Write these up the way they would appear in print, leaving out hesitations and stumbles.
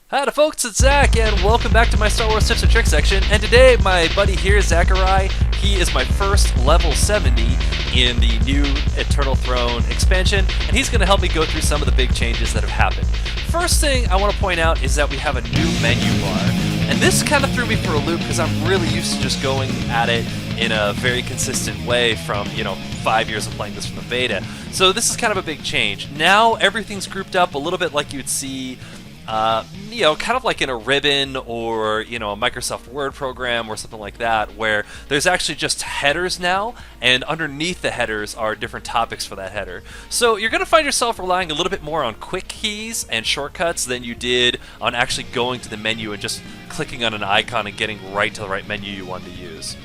Hi folks, it's Zach, and welcome back to my Star Wars Tips and Tricks section. And today, my buddy here, Zachariah, he is my first level 70 in the new Eternal Throne expansion, and he's going to help me go through some of the big changes that have happened. First thing I want to point out is that we have a new menu bar, and this kind of threw me for a loop because I'm really used to just going at it in a very consistent way from, 5 years of playing this from the beta. So this is kind of a big change. Now everything's grouped up a little bit like you'd see kind of like in a ribbon or, a Microsoft Word program or something like that, where there's actually just headers now, and underneath the headers are different topics for that header. So you're going to find yourself relying a little bit more on quick keys and shortcuts than you did on actually going to the menu and just clicking on an icon and getting right to the right menu you want to use.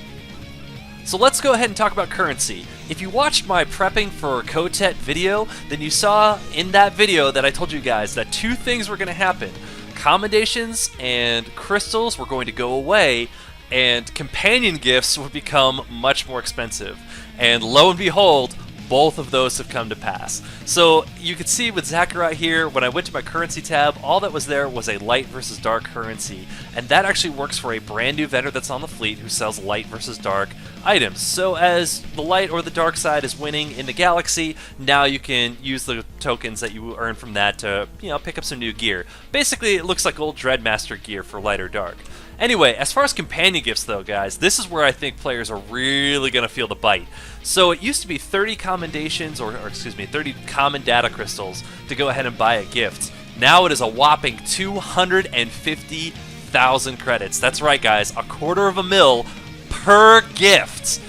So let's go ahead and talk about currency. If you watched my prepping for KOTET video, then you saw in that video that I told you guys that two things were going to happen. Commendations and crystals were going to go away, and companion gifts would become much more expensive. And lo and behold, both of those have come to pass. So you can see with Zachariah here, when I went to my currency tab, all that was there was a light versus dark currency, and that actually works for a brand new vendor that's on the fleet who sells light versus dark items. So as the light or the dark side is winning in the galaxy, now you can use the tokens that you earn from that to, pick up some new gear. Basically, it looks like old Dreadmaster gear for light or dark. Anyway, as far as companion gifts though, guys, this is where I think players are really going to feel the bite. So it used to be 30 commendations, or 30 common data crystals to go ahead and buy a gift. Now it is a whopping 250,000 credits. That's right, guys, $250,000 per gift.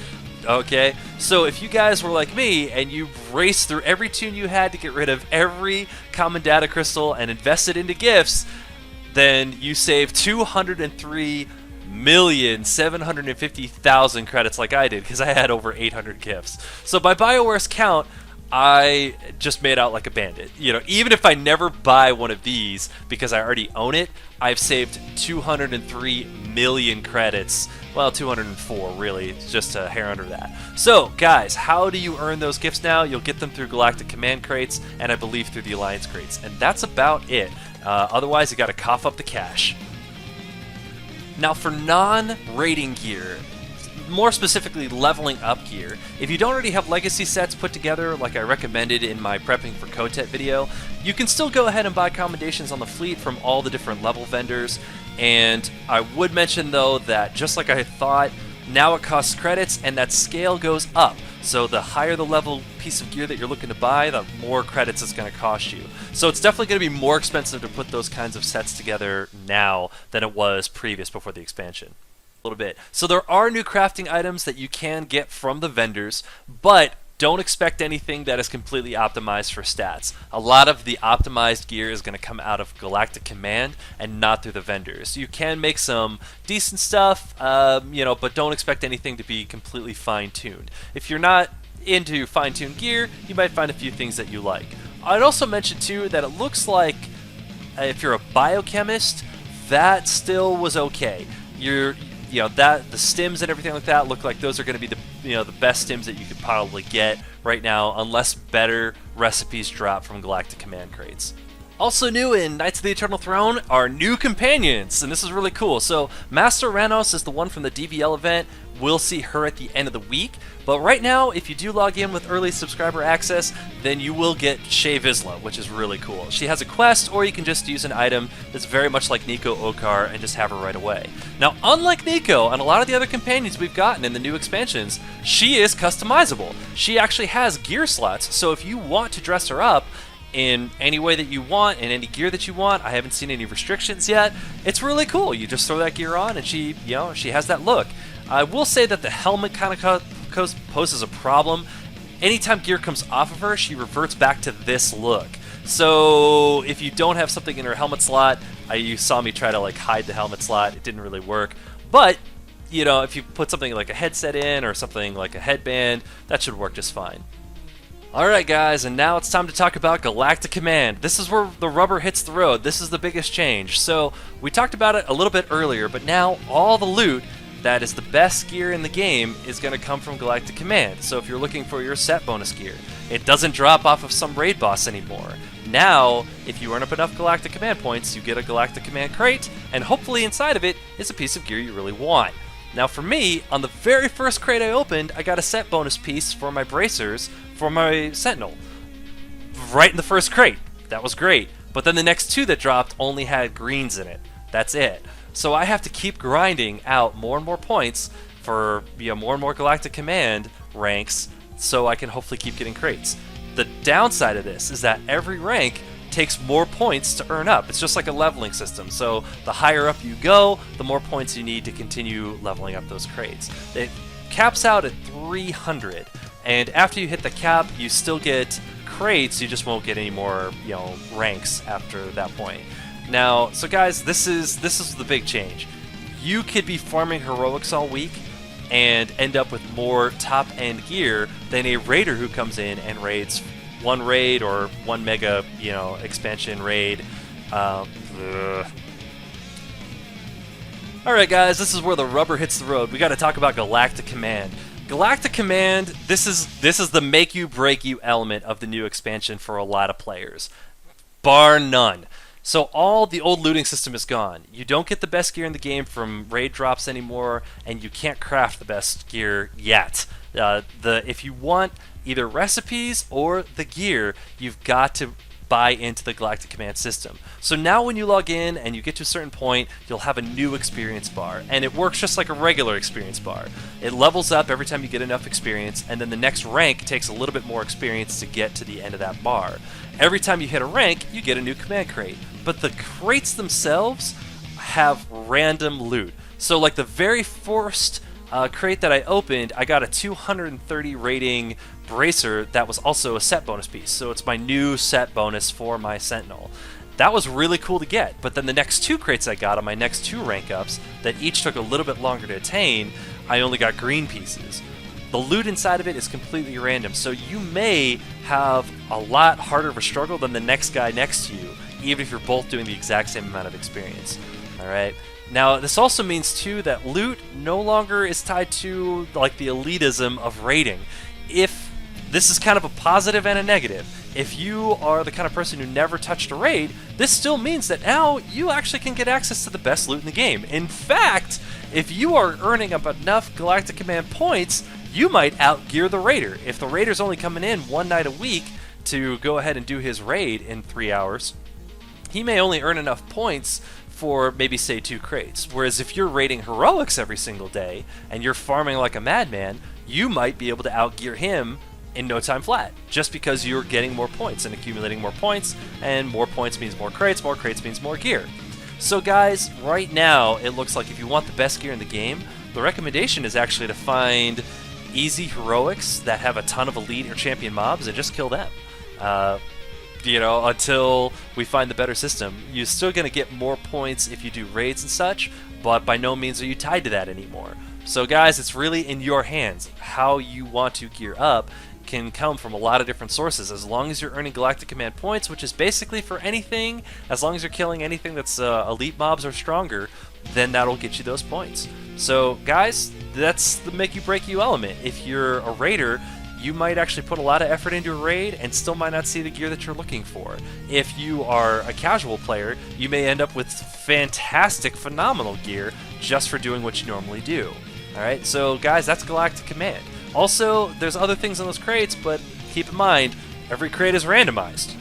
Okay, so if you guys were like me and you raced through every tune you had to get rid of every common data crystal and invested into gifts, then you save 203,750,000 credits like I did, because I had over 800 gifts. So by BioWare's count, I just made out like a bandit. Even if I never buy one of these because I already own it, I've saved 203 million credits. Well, 204 really, it's just a hair under that. So guys, how do you earn those gifts now? You'll get them through Galactic Command crates, and I believe through the Alliance crates, and that's about it. Otherwise, you got to cough up the cash. Now, for non-rating gear, more specifically leveling up gear, if you don't already have legacy sets put together like I recommended in my prepping for KOTET video, you can still go ahead and buy commendations on the fleet from all the different level vendors. And I would mention though that just like I thought, now it costs credits and that scale goes up. So the higher the level piece of gear that you're looking to buy, the more credits it's going to cost you. So it's definitely going to be more expensive to put those kinds of sets together now than it was previous before the expansion. A little bit. So there are new crafting items that you can get from the vendors, but don't expect anything that is completely optimized for stats. A lot of the optimized gear is going to come out of Galactic Command and not through the vendors. You can make some decent stuff, but don't expect anything to be completely fine-tuned. If you're not into fine-tuned gear, you might find a few things that you like. I'd also mention too that it looks like if you're a biochemist, that still was okay. The stims and everything like that look like those are going to be the best stims that you could probably get right now, unless better recipes drop from Galactic Command crates. Also new in Knights of the Eternal Throne are new companions, and this is really cool. So Master Ranos is the one from the DVL event. We'll see her at the end of the week. But right now, if you do log in with early subscriber access, then you will get Shay Vizsla, which is really cool. She has a quest, or you can just use an item that's very much like Nico Okar and just have her right away. Now, unlike Nico and a lot of the other companions we've gotten in the new expansions, she is customizable. She actually has gear slots, so if you want to dress her up in any way that you want, in any gear that you want, I haven't seen any restrictions yet, it's really cool. You just throw that gear on and she has that look. I will say that the helmet kind of poses a problem. Anytime gear comes off of her, she reverts back to this look. So if you don't have something in her helmet slot, you saw me try to hide the helmet slot, it didn't really work. But if you put something like a headset in or something like a headband, that should work just fine. Alright guys, and now it's time to talk about Galactic Command. This is where the rubber hits the road. This is the biggest change. So we talked about it a little bit earlier, but now all the loot that is the best gear in the game is going to come from Galactic Command. So if you're looking for your set bonus gear, it doesn't drop off of some raid boss anymore. Now, if you earn up enough Galactic Command points, you get a Galactic Command crate, and hopefully inside of it is a piece of gear you really want. Now for me, on the very first crate I opened, I got a set bonus piece for my bracers for my Sentinel. Right in the first crate. That was great. But then the next two that dropped only had greens in it. That's it. So I have to keep grinding out more and more points for more and more Galactic Command ranks so I can hopefully keep getting crates. The downside of this is that every rank takes more points to earn up. It's just like a leveling system. So the higher up you go, the more points you need to continue leveling up those crates. It caps out at 300, and after you hit the cap, you still get crates. You just won't get any more, ranks after that point. Now, so guys, this is the big change. You could be farming heroics all week and end up with more top-end gear than a raider who comes in and raids one raid or one mega, expansion raid. Alright guys, this is where the rubber hits the road. We gotta talk about Galactic Command. Galactic Command, this is the make you break you element of the new expansion for a lot of players. Bar none. So all the old looting system is gone. You don't get the best gear in the game from raid drops anymore, and you can't craft the best gear yet. If you want either recipes or the gear, you've got to buy into the Galactic Command system. So now when you log in and you get to a certain point, you'll have a new experience bar, and it works just like a regular experience bar. It levels up every time you get enough experience, and then the next rank takes a little bit more experience to get to the end of that bar. Every time you hit a rank, you get a new command crate, but the crates themselves have random loot. So like the very first crate that I opened, I got a 230 rating bracer that was also a set bonus piece. So it's my new set bonus for my Sentinel. That was really cool to get, but then the next two crates I got on my next two rank ups that each took a little bit longer to attain, I only got green pieces. The loot inside of it is completely random, so you may have a lot harder of a struggle than the next guy next to you, even if you're both doing the exact same amount of experience. Alright? Now, this also means, too, that loot no longer is tied to, like, the elitism of raiding. This is kind of a positive and a negative. If you are the kind of person who never touched a raid, this still means that now you actually can get access to the best loot in the game. In fact, if you are earning up enough Galactic Command points, you might outgear the raider. If the raider's only coming in one night a week to go ahead and do his raid in 3 hours, he may only earn enough points for maybe, say, 2 crates. Whereas if you're raiding heroics every single day and you're farming like a madman, you might be able to outgear him in no time flat, just because you're getting more points and accumulating more points, and more points means more crates means more gear. So guys, right now it looks like if you want the best gear in the game, the recommendation is actually to find easy heroics that have a ton of elite or champion mobs and just kill them. Until we find the better system. You're still going to get more points if you do raids and such, but by no means are you tied to that anymore. So guys, it's really in your hands. How you want to gear up can come from a lot of different sources. As long as you're earning Galactic Command points, which is basically for anything, as long as you're killing anything that's elite mobs or stronger, then that'll get you those points. So guys, that's the make you break you element. If you're a raider, you might actually put a lot of effort into a raid and still might not see the gear that you're looking for. If you are a casual player, you may end up with fantastic, phenomenal gear just for doing what you normally do. Alright, so guys, that's Galactic Command. Also, there's other things in those crates, but keep in mind, every crate is randomized.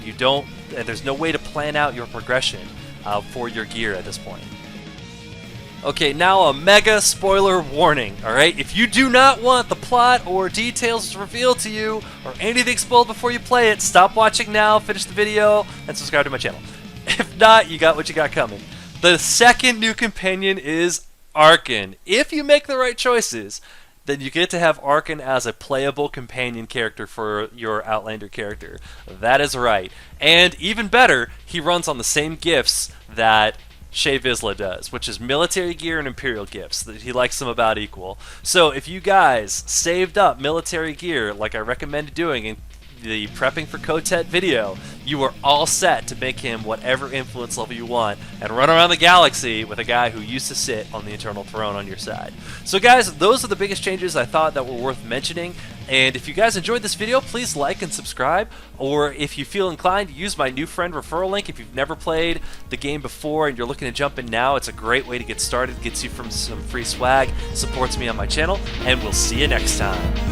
There's no way to plan out your progression for your gear at this point. Okay, now a mega spoiler warning, alright? If you do not want the plot or details revealed to you, or anything spoiled before you play it, stop watching now, finish the video, and subscribe to my channel. If not, you got what you got coming. The second new companion is Arkin. If you make the right choices, then you get to have Arkin as a playable companion character for your Outlander character. That is right. And even better, he runs on the same gifts that Shea Vizsla does, which is military gear and imperial gifts. He likes them about equal. So if you guys saved up military gear like I recommended doing and the prepping for KOTET video, you are all set to make him whatever influence level you want and run around the galaxy with a guy who used to sit on the Eternal Throne on your side. So guys, those are the biggest changes I thought that were worth mentioning. And if you guys enjoyed this video, please like and subscribe. Or if you feel inclined, use my new friend referral link. If you've never played the game before and you're looking to jump in now, it's a great way to get started. Gets you from some free swag, supports me on my channel, and we'll see you next time.